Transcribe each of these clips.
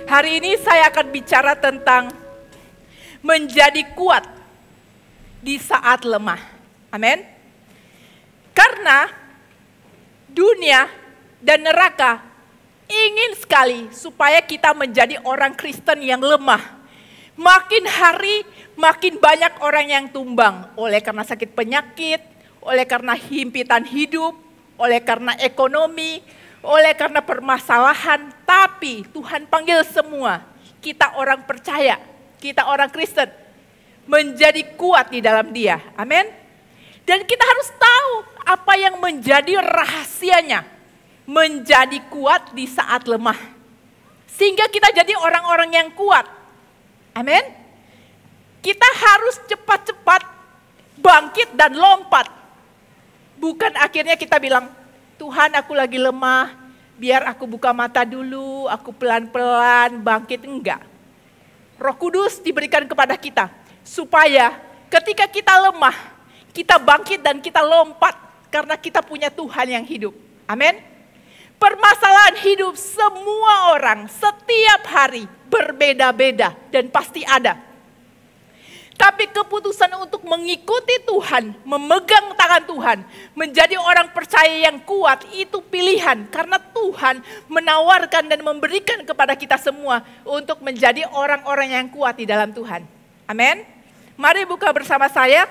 Hari ini saya akan bicara tentang menjadi kuat di saat lemah. Amin. Karena dunia dan neraka ingin sekali supaya kita menjadi orang Kristen yang lemah. Makin hari makin banyak orang yang tumbang oleh karena sakit penyakit, oleh karena himpitan hidup, oleh karena ekonomi, oleh karena permasalahan. Tapi Tuhan panggil semua, kita orang percaya, kita orang Kristen, menjadi kuat di dalam Dia. Amin. Dan kita harus tahu apa yang menjadi rahasianya, menjadi kuat di saat lemah. Sehingga kita jadi orang-orang yang kuat. Amin. Kita harus cepat-cepat bangkit dan lompat. Bukan akhirnya kita bilang, Tuhan aku lagi lemah, biar aku buka mata dulu, aku pelan-pelan bangkit. Enggak. Roh Kudus diberikan kepada kita, supaya ketika kita lemah, kita bangkit dan kita lompat, karena kita punya Tuhan yang hidup. Amin. Permasalahan hidup semua orang setiap hari berbeda-beda dan pasti ada. Tapi keputusan untuk mengikuti Tuhan, memegang tangan Tuhan, menjadi orang percaya yang kuat, itu pilihan. Karena Tuhan menawarkan dan memberikan kepada kita semua untuk menjadi orang-orang yang kuat di dalam Tuhan. Amin. Mari buka bersama saya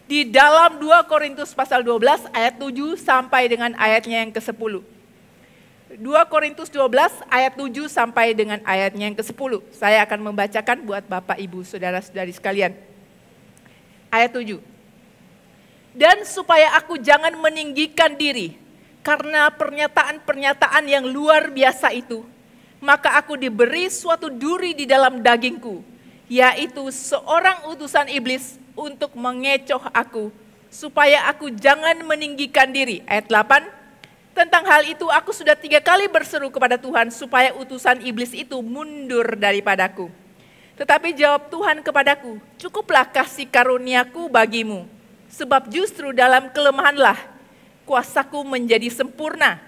di dalam 2 Korintus pasal 12 ayat 7 sampai dengan ayatnya yang ke-10. 2 Korintus 12 ayat 7 sampai dengan ayatnya yang ke-10. Saya akan membacakan buat Bapak, Ibu, Saudara-saudari sekalian. Ayat 7. Dan supaya aku jangan meninggikan diri karena pernyataan-pernyataan yang luar biasa itu, maka aku diberi suatu duri di dalam dagingku, yaitu seorang utusan iblis untuk mengecoh aku, supaya aku jangan meninggikan diri. Ayat 8. Tentang hal itu aku sudah 3 kali berseru kepada Tuhan supaya utusan iblis itu mundur daripadaku. Tetapi jawab Tuhan kepadaku, cukuplah kasih karuniaku bagimu, sebab justru dalam kelemahanlah kuasaku menjadi sempurna.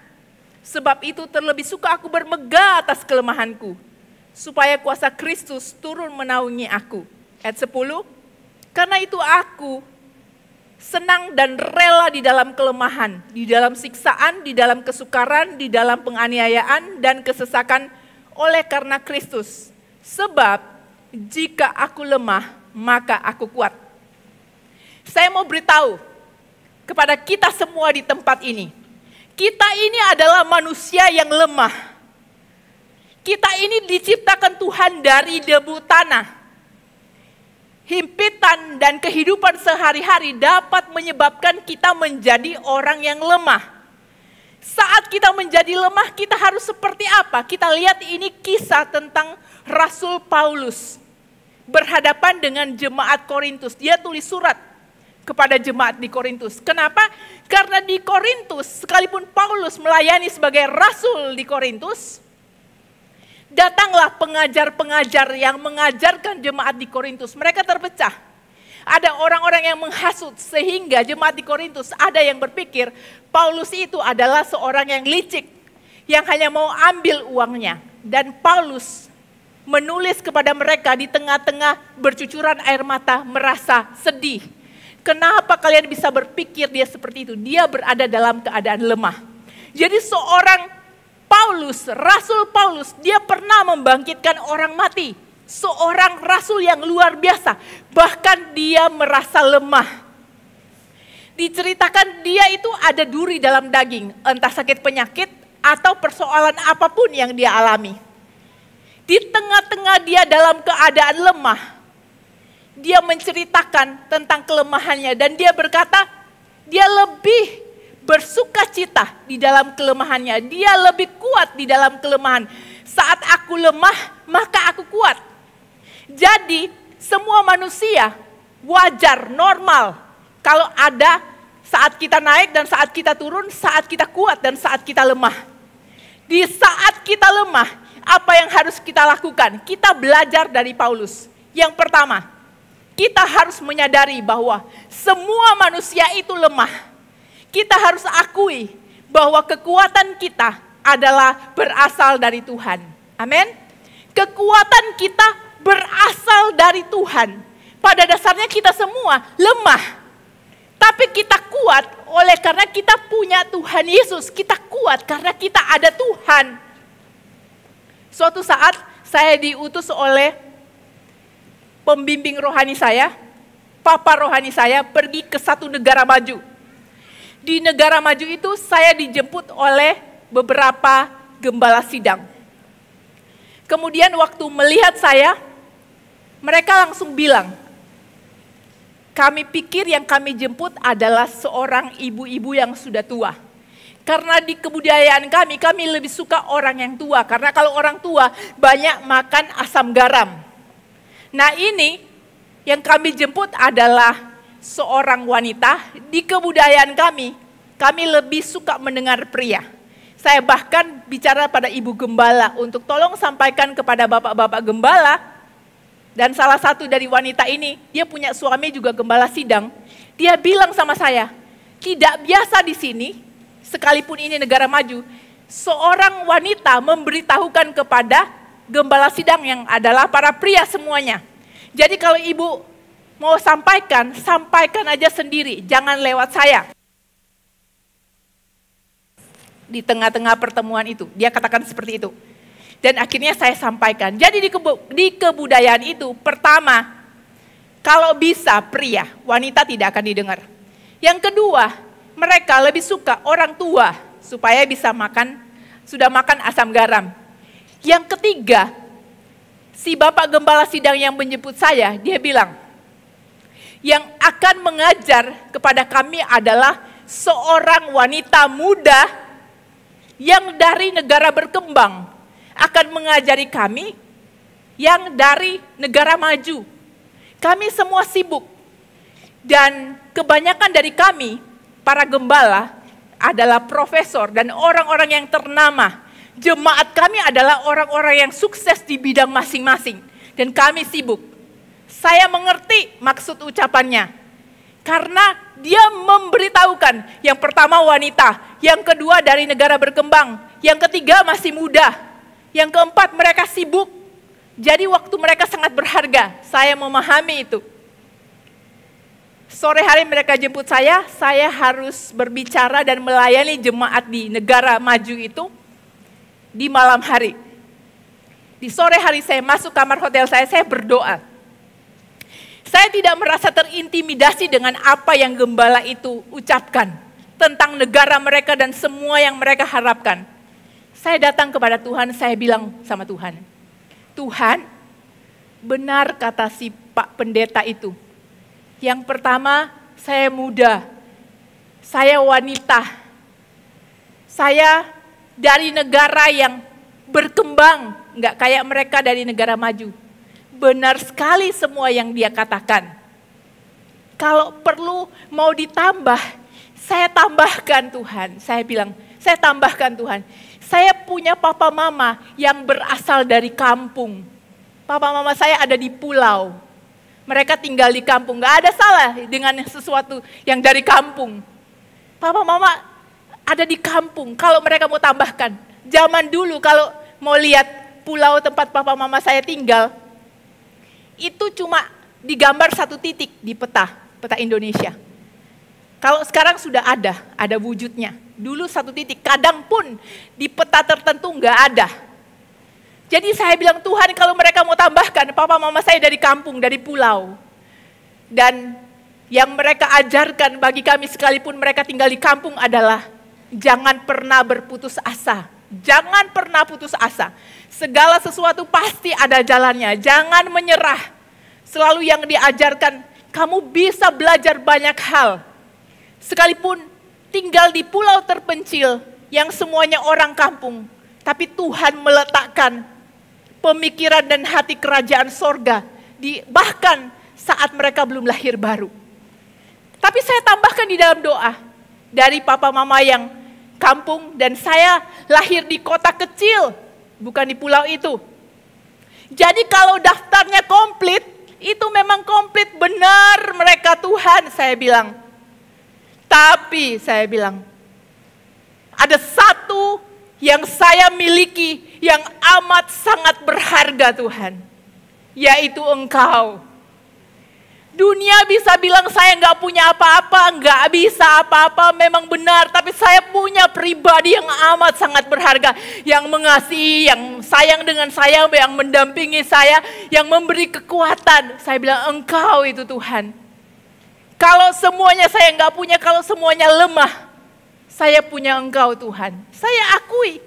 Sebab itu terlebih suka aku bermegah atas kelemahanku, supaya kuasa Kristus turun menaungi aku. Ayat 10, karena itu aku senang dan rela di dalam kelemahan, di dalam siksaan, di dalam kesukaran, di dalam penganiayaan dan kesesakan oleh karena Kristus. Sebab jika aku lemah, maka aku kuat. Saya mau beritahu kepada kita semua di tempat ini. Kita ini adalah manusia yang lemah. Kita ini diciptakan Tuhan dari debu tanah. Himpitan dan kehidupan sehari-hari dapat menyebabkan kita menjadi orang yang lemah. Saat kita menjadi lemah, kita harus seperti apa? Kita lihat ini kisah tentang Rasul Paulus berhadapan dengan jemaat Korintus. Dia tulis surat kepada jemaat di Korintus. Kenapa? Karena di Korintus, sekalipun Paulus melayani sebagai rasul di Korintus, datanglah pengajar-pengajar yang mengajarkan jemaat di Korintus. Mereka terpecah. Ada orang-orang yang menghasut sehingga jemaat di Korintus ada yang berpikir Paulus itu adalah seorang yang licik, yang hanya mau ambil uangnya. Dan Paulus menulis kepada mereka di tengah-tengah bercucuran air mata, merasa sedih. Kenapa kalian bisa berpikir dia seperti itu? Dia berada dalam keadaan lemah. Jadi seorang Paulus, Rasul Paulus, dia pernah membangkitkan orang mati. Seorang rasul yang luar biasa. Bahkan dia merasa lemah. Diceritakan dia itu ada duri dalam daging. Entah sakit penyakit atau persoalan apapun yang dia alami. Di tengah-tengah dia dalam keadaan lemah, dia menceritakan tentang kelemahannya dan dia berkata, dia lebih bersuka cita di dalam kelemahannya. Dia lebih kuat di dalam kelemahan. Saat aku lemah, maka aku kuat. Jadi semua manusia wajar, normal. Kalau ada saat kita naik dan saat kita turun, saat kita kuat dan saat kita lemah. Di saat kita lemah, apa yang harus kita lakukan? Kita belajar dari Paulus. Yang pertama, kita harus menyadari bahwa semua manusia itu lemah. Kita harus akui bahwa kekuatan kita adalah berasal dari Tuhan. Amin. Kekuatan kita berasal dari Tuhan. Pada dasarnya kita semua lemah. Tapi kita kuat oleh karena kita punya Tuhan Yesus. Kita kuat karena kita ada Tuhan. Suatu saat saya diutus oleh pembimbing rohani saya, papa rohani saya, pergi ke satu negara maju. Di negara maju itu saya dijemput oleh beberapa gembala sidang. Kemudian waktu melihat saya, mereka langsung bilang, kami pikir yang kami jemput adalah seorang ibu-ibu yang sudah tua. Karena di kebudayaan kami lebih suka orang yang tua. Karena kalau orang tua banyak makan asam garam. Nah ini yang kami jemput adalah seorang wanita. Di kebudayaan kami lebih suka mendengar pria. Saya bahkan bicara pada ibu gembala untuk tolong sampaikan kepada bapak-bapak gembala. Dan salah satu dari wanita ini, dia punya suami juga gembala sidang. Dia bilang sama saya, tidak biasa di sini, sekalipun ini negara maju, seorang wanita memberitahukan kepada gembala sidang yang adalah para pria semuanya. Jadi kalau ibu mau sampaikan, sampaikan aja sendiri, jangan lewat saya. Di tengah-tengah pertemuan itu, dia katakan seperti itu. Dan akhirnya saya sampaikan. Jadi di kebudayaan itu, pertama, kalau bisa pria, wanita tidak akan didengar. Yang kedua, mereka lebih suka orang tua supaya bisa sudah makan asam garam. Yang ketiga, si bapak gembala sidang yang menjemput saya, dia bilang, yang akan mengajar kepada kami adalah seorang wanita muda yang dari negara berkembang. Akan mengajari kami yang dari negara maju. Kami semua sibuk. Dan kebanyakan dari kami, para gembala, adalah profesor dan orang-orang yang ternama. Jemaat kami adalah orang-orang yang sukses di bidang masing-masing. Dan kami sibuk. Saya mengerti maksud ucapannya. Karena dia memberitahukan, yang pertama wanita, yang kedua dari negara berkembang, yang ketiga masih muda. Yang keempat, mereka sibuk. Jadi waktu mereka sangat berharga. Saya memahami itu. Sore hari mereka jemput saya harus berbicara dan melayani jemaat di negara maju itu di malam hari. Di sore hari saya masuk kamar hotel saya berdoa. Saya tidak merasa terintimidasi dengan apa yang gembala itu ucapkan. Tentang negara mereka dan semua yang mereka harapkan. Saya datang kepada Tuhan, saya bilang sama Tuhan, Tuhan, benar kata si Pak Pendeta itu. Yang pertama, saya muda, saya wanita, saya dari negara yang berkembang, nggak kayak mereka dari negara maju. Benar sekali semua yang dia katakan. Kalau perlu mau ditambah, saya tambahkan Tuhan. Saya bilang, saya tambahkan Tuhan. Saya punya papa mama yang berasal dari kampung. Papa mama saya ada di pulau. Mereka tinggal di kampung. Gak ada salah dengan sesuatu yang dari kampung. Papa mama ada di kampung. Kalau mereka mau tambahkan. Zaman dulu kalau mau lihat pulau tempat papa mama saya tinggal. Itu cuma digambar satu titik di peta Indonesia. Kalau sekarang sudah ada wujudnya. Dulu satu titik, kadang pun di peta tertentu nggak ada. Jadi saya bilang, Tuhan kalau mereka mau tambahkan, papa mama saya dari kampung, dari pulau. Dan yang mereka ajarkan bagi kami sekalipun mereka tinggal di kampung adalah, jangan pernah berputus asa. Jangan pernah putus asa. Segala sesuatu pasti ada jalannya, jangan menyerah. Selalu yang diajarkan, kamu bisa belajar banyak hal. Sekalipun tinggal di pulau terpencil yang semuanya orang kampung. Tapi Tuhan meletakkan pemikiran dan hati kerajaan sorga. Bahkan saat mereka belum lahir baru. Tapi saya tambahkan di dalam doa. Dari papa mama yang kampung dan saya lahir di kota kecil. Bukan di pulau itu. Jadi kalau daftarnya komplit, itu memang komplit benar mereka Tuhan, saya bilang. Tapi saya bilang, ada satu yang saya miliki yang amat sangat berharga Tuhan, yaitu Engkau. Dunia bisa bilang saya nggak punya apa-apa, nggak bisa apa-apa, memang benar. Tapi saya punya pribadi yang amat sangat berharga, yang mengasihi, yang sayang dengan saya, yang mendampingi saya, yang memberi kekuatan. Saya bilang Engkau itu Tuhan. Kalau semuanya saya nggak punya, kalau semuanya lemah, saya punya Engkau Tuhan. Saya akui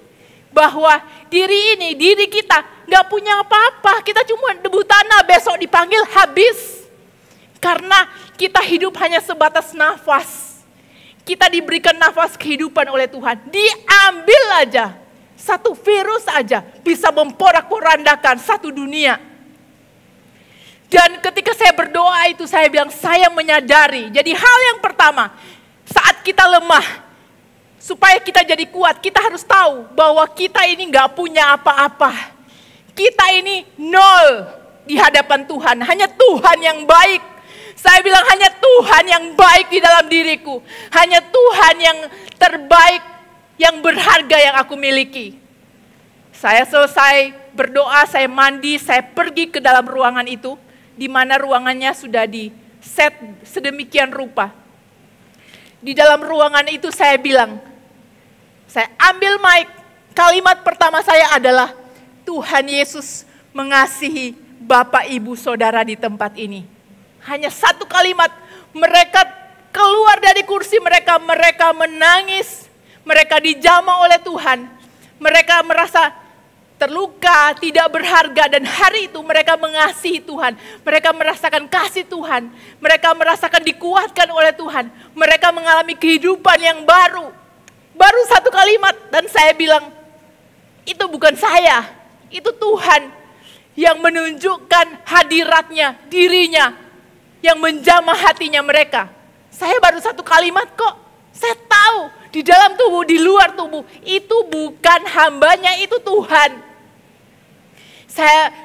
bahwa diri kita nggak punya apa-apa. Kita cuma debu tanah, besok dipanggil habis. Karena kita hidup hanya sebatas nafas. Kita diberikan nafas kehidupan oleh Tuhan. Diambil aja, satu virus aja bisa memporak-porandakan satu dunia. Dan ketika saya berdoa itu saya bilang saya menyadari. Jadi hal yang pertama, saat kita lemah, supaya kita jadi kuat, kita harus tahu bahwa kita ini gak punya apa-apa. Kita ini nol di hadapan Tuhan. Hanya Tuhan yang baik. Saya bilang hanya Tuhan yang baik di dalam diriku. Hanya Tuhan yang terbaik, yang berharga yang aku miliki. Saya selesai berdoa, saya mandi, saya pergi ke dalam ruangan itu. Di mana ruangannya sudah di set sedemikian rupa. Di dalam ruangan itu saya bilang, saya ambil mic, kalimat pertama saya adalah, Tuhan Yesus mengasihi Bapak Ibu Saudara di tempat ini. Hanya satu kalimat, mereka keluar dari kursi mereka menangis, mereka dijamah oleh Tuhan. Mereka merasa terluka, tidak berharga, dan hari itu mereka mengasihi Tuhan. Mereka merasakan kasih Tuhan, mereka merasakan dikuatkan oleh Tuhan. Mereka mengalami kehidupan yang baru. Baru satu kalimat, dan saya bilang, itu bukan saya, itu Tuhan yang menunjukkan hadiratnya, dirinya, yang menjamah hatinya mereka. Saya baru satu kalimat kok. Saya tahu di dalam tubuh, di luar tubuh. Itu bukan hambanya, itu Tuhan.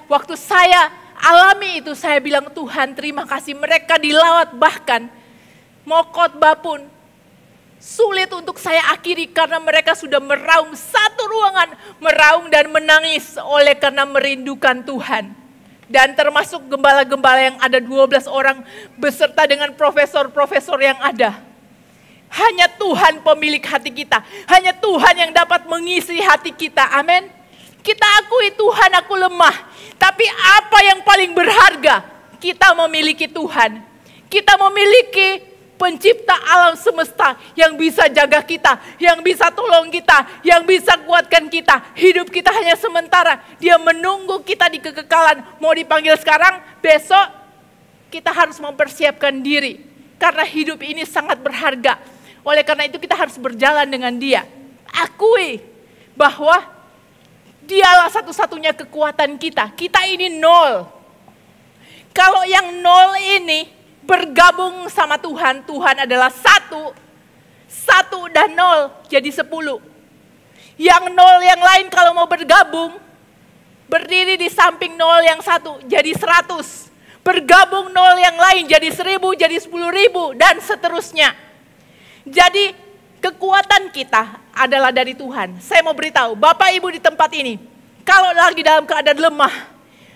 Waktu saya alami itu, saya bilang Tuhan terima kasih. Mereka dilawat, bahkan mau khotbah pun sulit untuk saya akhiri. Karena mereka sudah meraung satu ruangan. Meraung dan menangis oleh karena merindukan Tuhan. Dan termasuk gembala-gembala yang ada 12 orang beserta dengan profesor-profesor yang ada. Hanya Tuhan pemilik hati kita. Hanya Tuhan yang dapat mengisi hati kita. Amin. Kita akui Tuhan aku lemah. Tapi apa yang paling berharga? Kita memiliki Tuhan. Kita memiliki pencipta alam semesta yang bisa jaga kita, yang bisa tolong kita, yang bisa kuatkan kita. Hidup kita hanya sementara. Dia menunggu kita di kekekalan. Mau dipanggil sekarang, besok kita harus mempersiapkan diri. Karena hidup ini sangat berharga. Oleh karena itu kita harus berjalan dengan Dia. Akui bahwa Dialah satu-satunya kekuatan kita. Kita ini nol. Kalau yang nol ini bergabung sama Tuhan, Tuhan adalah satu. Satu dan nol jadi 10. Yang nol yang lain kalau mau bergabung, berdiri di samping nol yang satu jadi 100. Bergabung nol yang lain jadi 1000, jadi 10.000 dan seterusnya. Jadi kekuatan kita adalah dari Tuhan. Saya mau beritahu, Bapak Ibu di tempat ini, kalau lagi dalam keadaan lemah,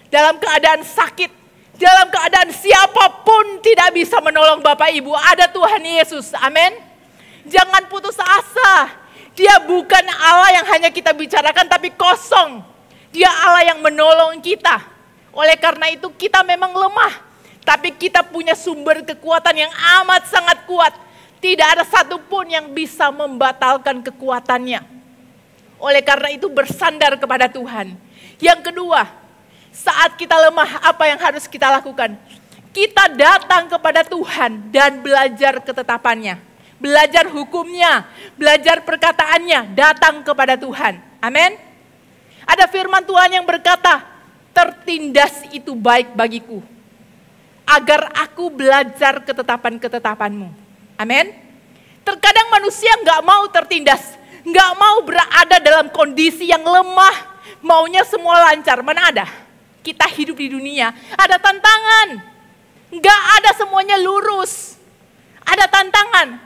dalam keadaan sakit, dalam keadaan siapapun tidak bisa menolong Bapak Ibu, ada Tuhan Yesus, amin. Jangan putus asa, Dia bukan Allah yang hanya kita bicarakan tapi kosong. Dia Allah yang menolong kita. Oleh karena itu kita memang lemah, tapi kita punya sumber kekuatan yang amat sangat kuat. Tidak ada satupun yang bisa membatalkan kekuatannya. Oleh karena itu bersandar kepada Tuhan. Yang kedua, saat kita lemah, apa yang harus kita lakukan? Kita datang kepada Tuhan dan belajar ketetapannya. Belajar hukumnya, belajar perkataannya, datang kepada Tuhan. Amin. Ada firman Tuhan yang berkata, tertindas itu baik bagiku, agar aku belajar ketetapan-ketetapanmu. Amin. Terkadang manusia nggak mau tertindas, nggak mau berada dalam kondisi yang lemah, maunya semua lancar. Mana ada? Kita hidup di dunia, ada tantangan. Nggak ada semuanya lurus. Ada tantangan.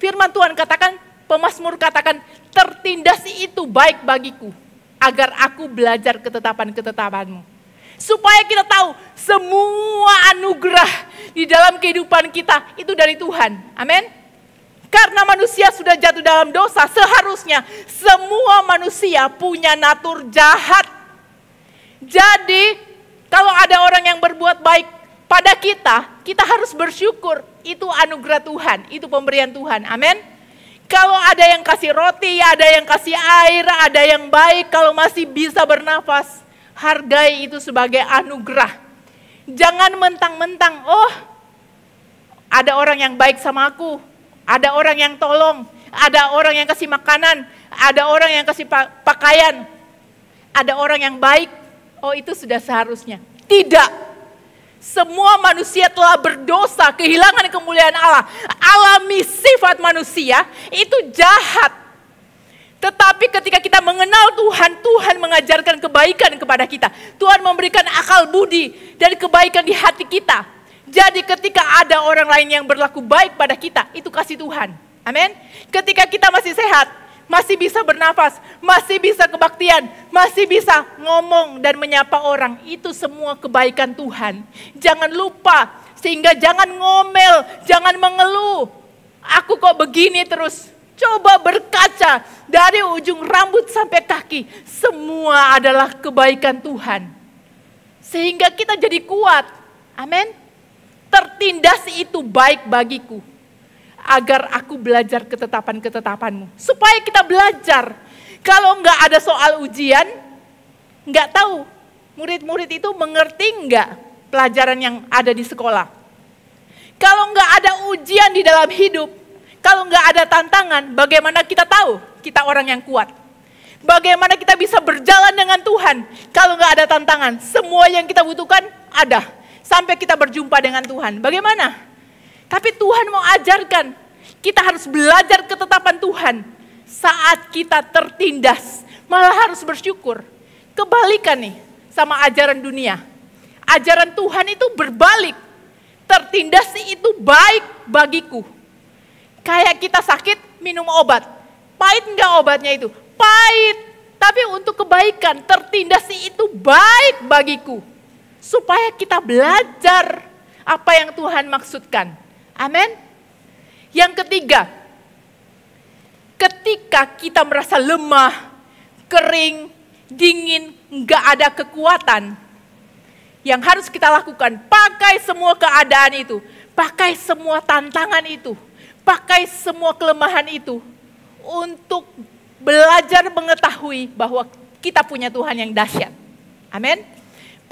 Firman Tuhan katakan, pemazmur katakan, tertindas itu baik bagiku, agar aku belajar ketetapan-ketetapanmu. Supaya kita tahu semua anugerah di dalam kehidupan kita itu dari Tuhan. Amin. Karena manusia sudah jatuh dalam dosa, seharusnya semua manusia punya natur jahat. Jadi kalau ada orang yang berbuat baik pada kita, kita harus bersyukur. Itu anugerah Tuhan, itu pemberian Tuhan. Amin. Kalau ada yang kasih roti, ada yang kasih air, ada yang baik, kalau masih bisa bernafas, hargai itu sebagai anugerah. Jangan mentang-mentang, oh ada orang yang baik sama aku, ada orang yang tolong, ada orang yang kasih makanan, ada orang yang kasih pakaian, ada orang yang baik, oh itu sudah seharusnya. Tidak. Semua manusia telah berdosa, kehilangan kemuliaan Allah. Alami sifat manusia itu jahat. Tetapi ketika kita mengenal Tuhan, Tuhan mengajarkan kebaikan kepada kita. Tuhan memberikan akal budi dan kebaikan di hati kita. Jadi ketika ada orang lain yang berlaku baik pada kita, itu kasih Tuhan. Amin. Ketika kita masih sehat, masih bisa bernafas, masih bisa kebaktian, masih bisa ngomong dan menyapa orang. Itu semua kebaikan Tuhan. Jangan lupa, sehingga jangan ngomel, jangan mengeluh. Aku kok begini terus. Coba berkaca dari ujung rambut sampai kaki. Semua adalah kebaikan Tuhan. Sehingga kita jadi kuat. Amin. Tertindas itu baik bagiku, agar aku belajar ketetapan-ketetapanmu. Supaya kita belajar. Kalau nggak ada soal ujian, nggak tahu murid-murid itu mengerti nggak pelajaran yang ada di sekolah. Kalau nggak ada ujian di dalam hidup, kalau nggak ada tantangan, bagaimana kita tahu kita orang yang kuat? Bagaimana kita bisa berjalan dengan Tuhan kalau nggak ada tantangan? Semua yang kita butuhkan ada. Sampai kita berjumpa dengan Tuhan. Bagaimana? Tapi Tuhan mau ajarkan, kita harus belajar ketetapan Tuhan. Saat kita tertindas, malah harus bersyukur. Kebalikan nih sama ajaran dunia. Ajaran Tuhan itu berbalik. Tertindas itu baik bagiku. Kayak kita sakit, minum obat. Pahit enggak obatnya itu? Pahit. Tapi untuk kebaikan, tertindas itu baik bagiku. Supaya kita belajar apa yang Tuhan maksudkan. Amin. Yang ketiga, ketika kita merasa lemah, kering, dingin, nggak ada kekuatan, yang harus kita lakukan, pakai semua keadaan itu, pakai semua tantangan itu, pakai semua kelemahan itu, untuk belajar mengetahui bahwa kita punya Tuhan yang dahsyat. Amin.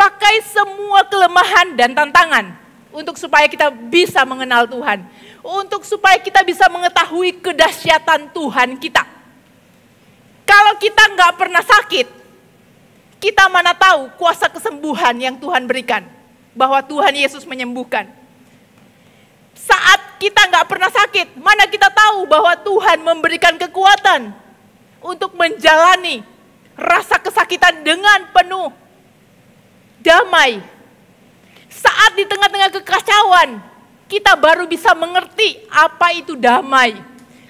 Pakai semua kelemahan dan tantangan untuk supaya kita bisa mengenal Tuhan. Untuk supaya kita bisa mengetahui kedahsyatan Tuhan kita. Kalau kita nggak pernah sakit, kita mana tahu kuasa kesembuhan yang Tuhan berikan. Bahwa Tuhan Yesus menyembuhkan. Saat kita nggak pernah sakit, mana kita tahu bahwa Tuhan memberikan kekuatan untuk menjalani rasa kesakitan dengan penuh damai. Saat di tengah-tengah kekacauan, kita baru bisa mengerti apa itu damai,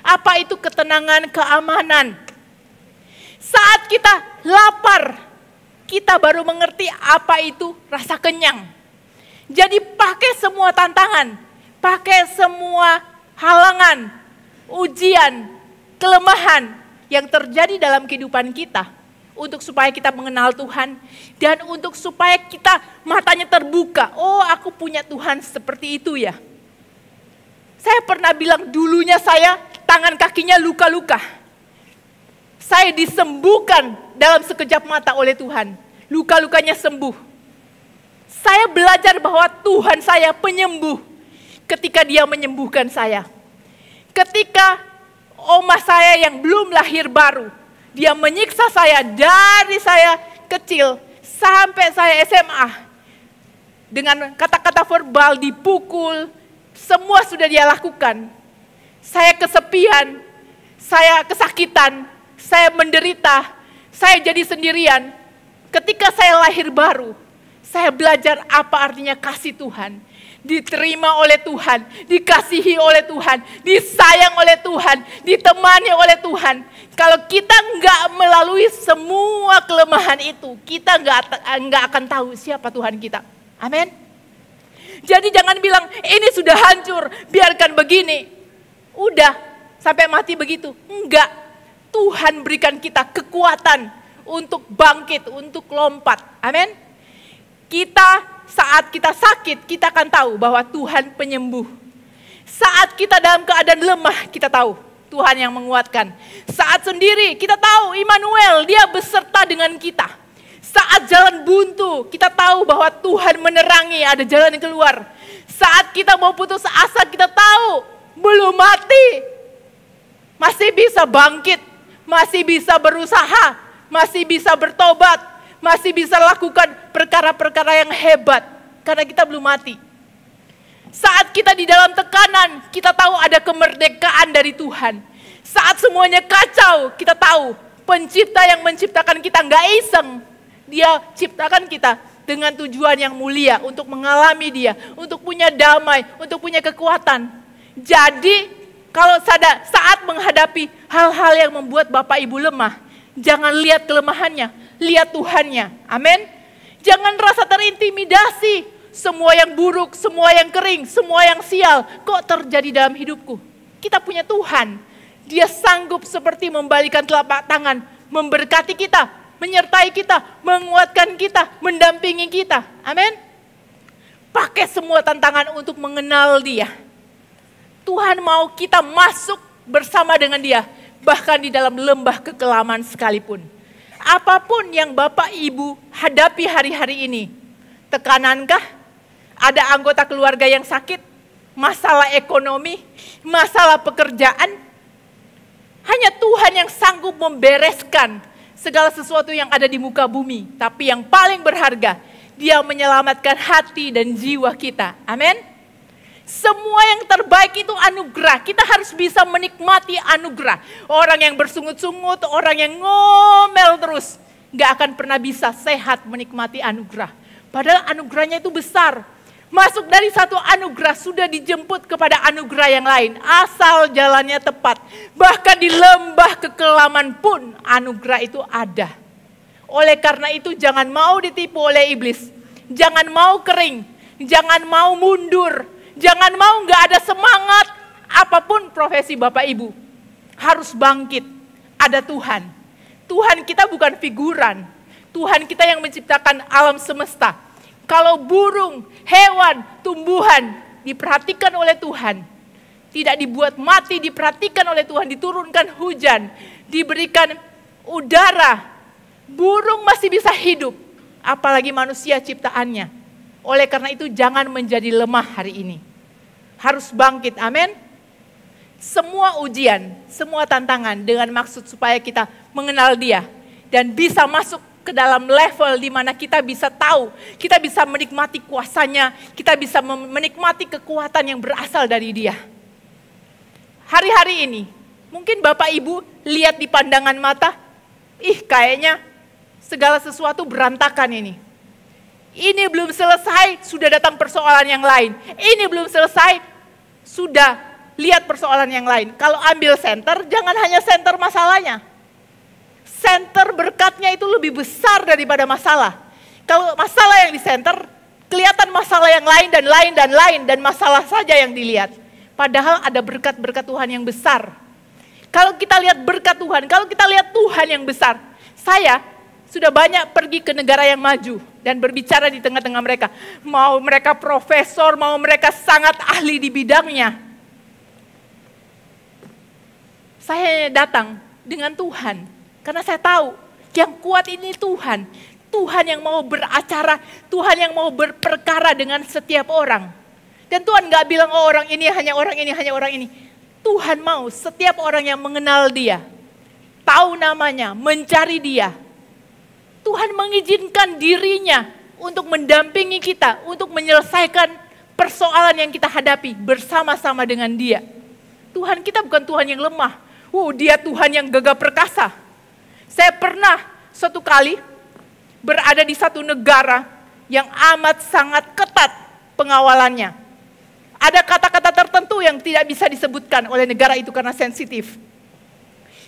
apa itu ketenangan, keamanan. Saat kita lapar, kita baru mengerti apa itu rasa kenyang. Jadi pakai semua tantangan, pakai semua halangan, ujian, kelemahan yang terjadi dalam kehidupan kita. Untuk supaya kita mengenal Tuhan. Dan untuk supaya kita matanya terbuka. Oh, aku punya Tuhan seperti itu ya. Saya pernah bilang dulunya saya tangan kakinya luka-luka. Saya disembuhkan dalam sekejap mata oleh Tuhan. Luka-lukanya sembuh. Saya belajar bahwa Tuhan saya penyembuh. Ketika Dia menyembuhkan saya. Ketika oma saya yang belum lahir baru, Dia menyiksa saya dari saya kecil sampai saya SMA. Dengan kata-kata verbal, dipukul, semua sudah Dia lakukan. Saya kesepian, saya kesakitan, saya menderita, saya jadi sendirian. Ketika saya lahir baru, saya belajar apa artinya kasih Tuhan. diterima oleh Tuhan, dikasihi oleh Tuhan, disayang oleh Tuhan, ditemani oleh Tuhan. Kalau kita nggak melalui semua kelemahan itu, kita nggak akan tahu siapa Tuhan kita. Amin. Jadi jangan bilang ini sudah hancur, biarkan begini. Udah sampai mati begitu. Enggak. Tuhan berikan kita kekuatan untuk bangkit, untuk lompat. Amin. Saat kita sakit, kita akan tahu bahwa Tuhan penyembuh. Saat kita dalam keadaan lemah, kita tahu Tuhan yang menguatkan. Saat sendiri, kita tahu Immanuel, Dia beserta dengan kita. Saat jalan buntu, kita tahu bahwa Tuhan menerangi, ada jalan yang keluar. Saat kita mau putus asa, kita tahu belum mati. Masih bisa bangkit, masih bisa berusaha, masih bisa bertobat, masih bisa lakukan perkara-perkara yang hebat. Karena kita belum mati. Saat kita di dalam tekanan, kita tahu ada kemerdekaan dari Tuhan. Saat semuanya kacau, kita tahu Pencipta yang menciptakan kita nggak iseng. Dia ciptakan kita dengan tujuan yang mulia, untuk mengalami Dia, untuk punya damai, untuk punya kekuatan. Jadi kalau saat menghadapi hal-hal yang membuat Bapak Ibu lemah, jangan lihat kelemahannya, lihat Tuhannya. Amin. Jangan rasa terintimidasi. Semua yang buruk, semua yang kering, semua yang sial, kok terjadi dalam hidupku? Kita punya Tuhan. Dia sanggup seperti membalikan telapak tangan, memberkati kita, menyertai kita, menguatkan kita, mendampingi kita. Amin. Pakai semua tantangan untuk mengenal Dia. Tuhan mau kita masuk bersama dengan Dia, bahkan di dalam lembah kekelaman sekalipun. Apapun yang Bapak Ibu hadapi hari-hari ini, tekanankah? Ada anggota keluarga yang sakit? Masalah ekonomi? Masalah pekerjaan? Hanya Tuhan yang sanggup membereskan segala sesuatu yang ada di muka bumi. Tapi yang paling berharga, Dia menyelamatkan hati dan jiwa kita. Amin. Semua yang terbaik itu anugerah. Kita harus bisa menikmati anugerah. Orang yang bersungut-sungut, orang yang ngomel terus, gak akan pernah bisa sehat menikmati anugerah. Padahal anugerahnya itu besar. Masuk dari satu anugerah sudah dijemput kepada anugerah yang lain. Asal jalannya tepat. Bahkan di lembah kekelaman pun anugerah itu ada. Oleh karena itu jangan mau ditipu oleh iblis. Jangan mau kering. Jangan mau mundur. Jangan mau gak ada semangat. Apapun profesi Bapak Ibu, harus bangkit. Ada Tuhan. Tuhan kita bukan figuran. Tuhan kita yang menciptakan alam semesta. Kalau burung, hewan, tumbuhan diperhatikan oleh Tuhan. Tidak dibuat mati, diperhatikan oleh Tuhan. Diturunkan hujan, diberikan udara. Burung masih bisa hidup. Apalagi manusia ciptaannya. Oleh karena itu jangan menjadi lemah hari ini. Harus bangkit, amin. Semua ujian, semua tantangan dengan maksud supaya kita mengenal Dia. Dan bisa masuk ke dalam level di mana kita bisa tahu, kita bisa menikmati kuasanya, kita bisa menikmati kekuatan yang berasal dari Dia. Hari-hari ini, mungkin Bapak Ibu lihat di pandangan mata, kayaknya segala sesuatu berantakan ini. Ini belum selesai, sudah datang persoalan yang lain. Ini belum selesai, sudah lihat persoalan yang lain. Kalau ambil senter, jangan hanya senter masalahnya. Senter berkatnya itu lebih besar daripada masalah. Kalau masalah yang di senter, kelihatan masalah yang lain dan lain dan lain, dan masalah saja yang dilihat. Padahal ada berkat-berkat Tuhan yang besar. Kalau kita lihat berkat Tuhan, kalau kita lihat Tuhan yang besar, saya sudah banyak pergi ke negara yang maju dan berbicara di tengah-tengah mereka. Mau mereka profesor, mau mereka sangat ahli di bidangnya. Saya datang dengan Tuhan. Karena saya tahu yang kuat ini Tuhan. Tuhan yang mau beracara, Tuhan yang mau berperkara dengan setiap orang. Dan Tuhan gak bilang, oh orang ini, hanya orang ini, hanya orang ini. Tuhan mau setiap orang yang mengenal Dia, tahu namanya, mencari Dia. Tuhan mengizinkan dirinya untuk mendampingi kita, untuk menyelesaikan persoalan yang kita hadapi bersama-sama dengan Dia. Tuhan kita bukan Tuhan yang lemah. Dia Tuhan yang gagah perkasa. Saya pernah suatu kali berada di satu negara yang amat sangat ketat pengawalannya. Ada kata-kata tertentu yang tidak bisa disebutkan oleh negara itu karena sensitif.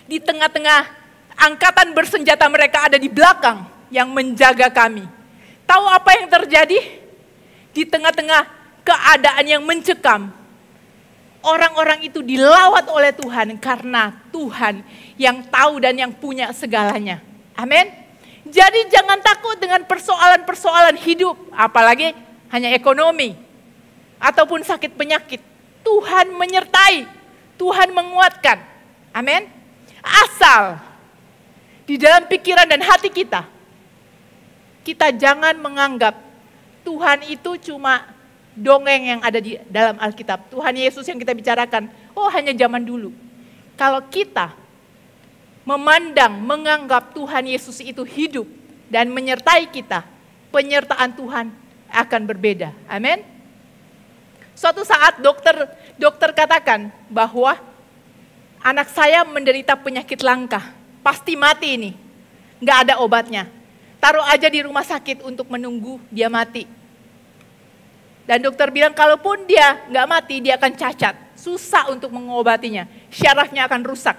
Di tengah-tengah angkatan bersenjata mereka ada di belakang yang menjaga kami. Tahu apa yang terjadi? Di tengah-tengah keadaan yang mencekam, orang-orang itu dilawat oleh Tuhan karena Tuhan yang tahu dan yang punya segalanya. Amin. Jadi jangan takut dengan persoalan-persoalan hidup, apalagi hanya ekonomi ataupun sakit penyakit. Tuhan menyertai, Tuhan menguatkan. Amin. Asal di dalam pikiran dan hati kita, kita jangan menganggap Tuhan itu cuma dongeng yang ada di dalam Alkitab. Tuhan Yesus yang kita bicarakan, oh hanya zaman dulu. Kalau kita memandang, menganggap Tuhan Yesus itu hidup dan menyertai kita, penyertaan Tuhan akan berbeda. Amin. Suatu saat dokter katakan bahwa anak saya menderita penyakit langka, pasti mati ini, nggak ada obatnya. Taruh aja di rumah sakit untuk menunggu dia mati. Dan dokter bilang kalaupun dia nggak mati, dia akan cacat, susah untuk mengobatinya, syarafnya akan rusak,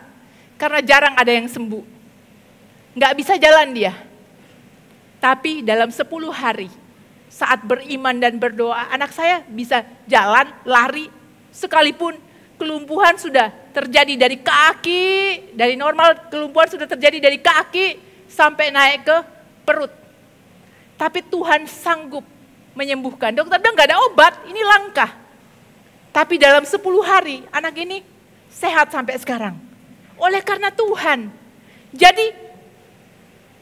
karena jarang ada yang sembuh. Nggak bisa jalan dia. Tapi dalam 10 hari, saat beriman dan berdoa, anak saya bisa jalan, lari, sekalipun kelumpuhan sudah terjadi dari kaki, dari normal kelumpuhan sudah terjadi dari kaki sampai naik ke perut. Tapi Tuhan sanggup menyembuhkan. Dokter bilang gak ada obat, ini langka. Tapi dalam 10 hari, anak ini sehat sampai sekarang. Oleh karena Tuhan. Jadi,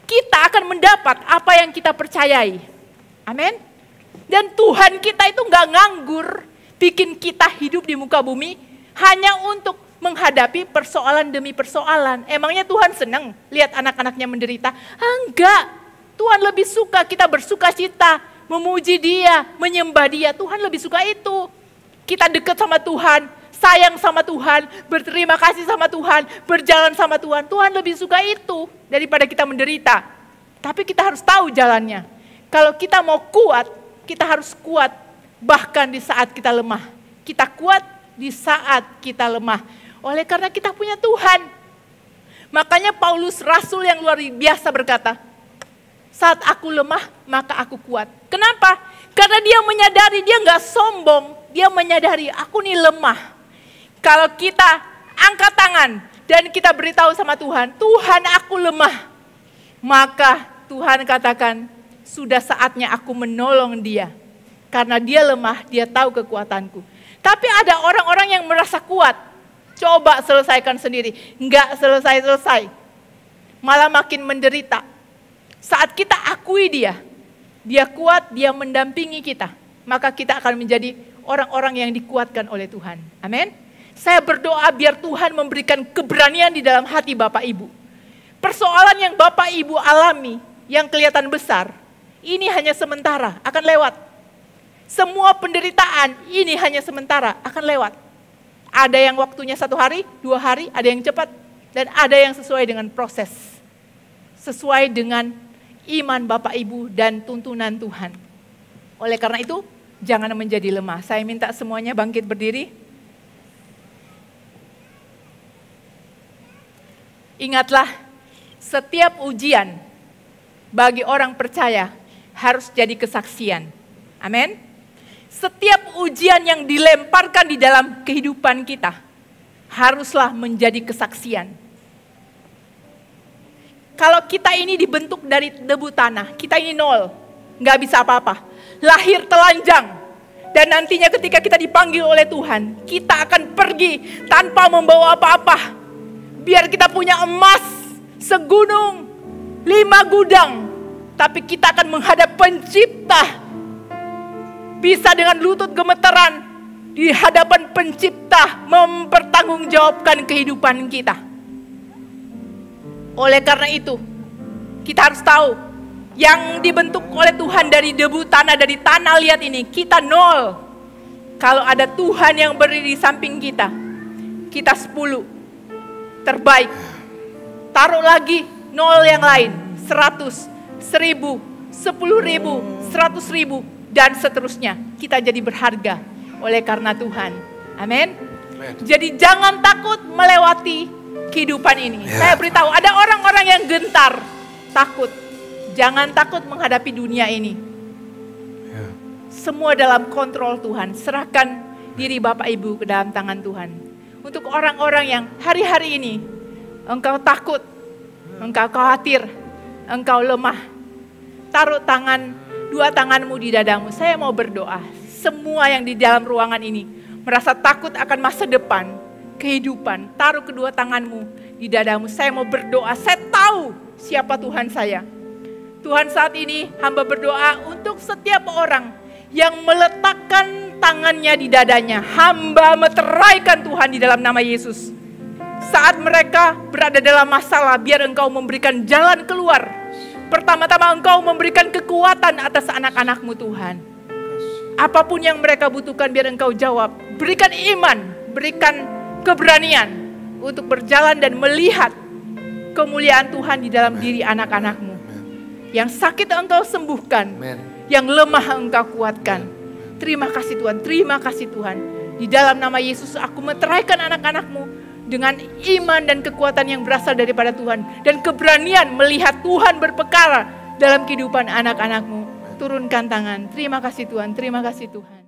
kita akan mendapat apa yang kita percayai. Amin. Dan Tuhan kita itu gak nganggur bikin kita hidup di muka bumi hanya untuk menghadapi persoalan demi persoalan. Emangnya Tuhan senang lihat anak-anaknya menderita? Enggak. Tuhan lebih suka kita bersuka cita, memuji Dia, menyembah Dia. Tuhan lebih suka itu. Kita dekat sama Tuhan, sayang sama Tuhan, berterima kasih sama Tuhan, berjalan sama Tuhan. Tuhan lebih suka itu daripada kita menderita. Tapi kita harus tahu jalannya. Kalau kita mau kuat, kita harus kuat bahkan di saat kita lemah. Kita kuat di saat kita lemah. Oleh karena kita punya Tuhan. Makanya Paulus rasul yang luar biasa berkata, saat aku lemah maka aku kuat. Kenapa? Karena dia menyadari, dia gak sombong. Dia menyadari aku nih lemah. Kalau kita angkat tangan dan kita beritahu sama Tuhan, Tuhan aku lemah. Maka Tuhan katakan, sudah saatnya aku menolong dia. Karena dia lemah, dia tahu kekuatanku. Tapi ada orang-orang yang merasa kuat. Coba selesaikan sendiri. Enggak selesai-selesai. Malah makin menderita. Saat kita akui dia kuat, dia mendampingi kita. Maka kita akan menjadi orang-orang yang dikuatkan oleh Tuhan. Amin. Saya berdoa biar Tuhan memberikan keberanian di dalam hati Bapak Ibu. Persoalan yang Bapak Ibu alami, yang kelihatan besar, ini hanya sementara, akan lewat. Semua penderitaan ini hanya sementara, akan lewat. Ada yang waktunya 1 hari, 2 hari, ada yang cepat, dan ada yang sesuai dengan proses. Sesuai dengan iman Bapak Ibu dan tuntunan Tuhan. Oleh karena itu, jangan menjadi lemah. Saya minta semuanya bangkit berdiri. Ingatlah, setiap ujian bagi orang percaya harus jadi kesaksian. Amin. Setiap ujian yang dilemparkan di dalam kehidupan kita haruslah menjadi kesaksian. Kalau kita ini dibentuk dari debu tanah, kita ini nol, nggak bisa apa-apa. Lahir telanjang, dan nantinya ketika kita dipanggil oleh Tuhan, kita akan pergi tanpa membawa apa-apa. Biar kita punya emas segunung, 5 gudang, tapi kita akan menghadap Pencipta. Bisa dengan lutut gemeteran di hadapan Pencipta mempertanggungjawabkan kehidupan kita. Oleh karena itu, kita harus tahu yang dibentuk oleh Tuhan dari debu tanah, dari tanah liat ini, kita nol. Kalau ada Tuhan yang berdiri di samping kita, kita 10 terbaik. Taruh lagi nol yang lain, 100, 1000, 10.000, 100.000, dan seterusnya. Kita jadi berharga. oleh karena Tuhan. Amin. Jadi jangan takut melewati kehidupan ini. Saya beritahu, ada orang-orang yang gentar, takut. Jangan takut menghadapi dunia ini. Semua dalam kontrol Tuhan. Serahkan diri Bapak Ibu ke dalam tangan Tuhan. Untuk orang-orang yang hari-hari ini engkau takut, engkau khawatir, engkau lemah, taruh dua tanganmu di dadamu. Saya mau berdoa. Semua yang di dalam ruangan ini merasa takut akan masa depan, kehidupan, taruh kedua tanganmu di dadamu. Saya mau berdoa. Saya tahu siapa Tuhan saya. Tuhan, saat ini hamba berdoa untuk setiap orang yang meletakkan tangannya di dadanya. Hamba meteraikan Tuhan di dalam nama Yesus. Saat mereka berada dalam masalah, biar engkau memberikan jalan keluar. Pertama-tama engkau memberikan kekuatan atas anak-anakmu Tuhan. Apapun yang mereka butuhkan biar engkau jawab. Berikan iman, berikan keberanian untuk berjalan dan melihat kemuliaan Tuhan di dalam diri anak-anakmu. Yang sakit engkau sembuhkan, yang lemah engkau kuatkan. Terima kasih Tuhan, terima kasih Tuhan. Di dalam nama Yesus aku meteraikan anak-anakmu dengan iman dan kekuatan yang berasal daripada Tuhan. Dan keberanian melihat Tuhan berperkara dalam kehidupan anak-anakmu. Turunkan tangan. Terima kasih Tuhan, terima kasih Tuhan.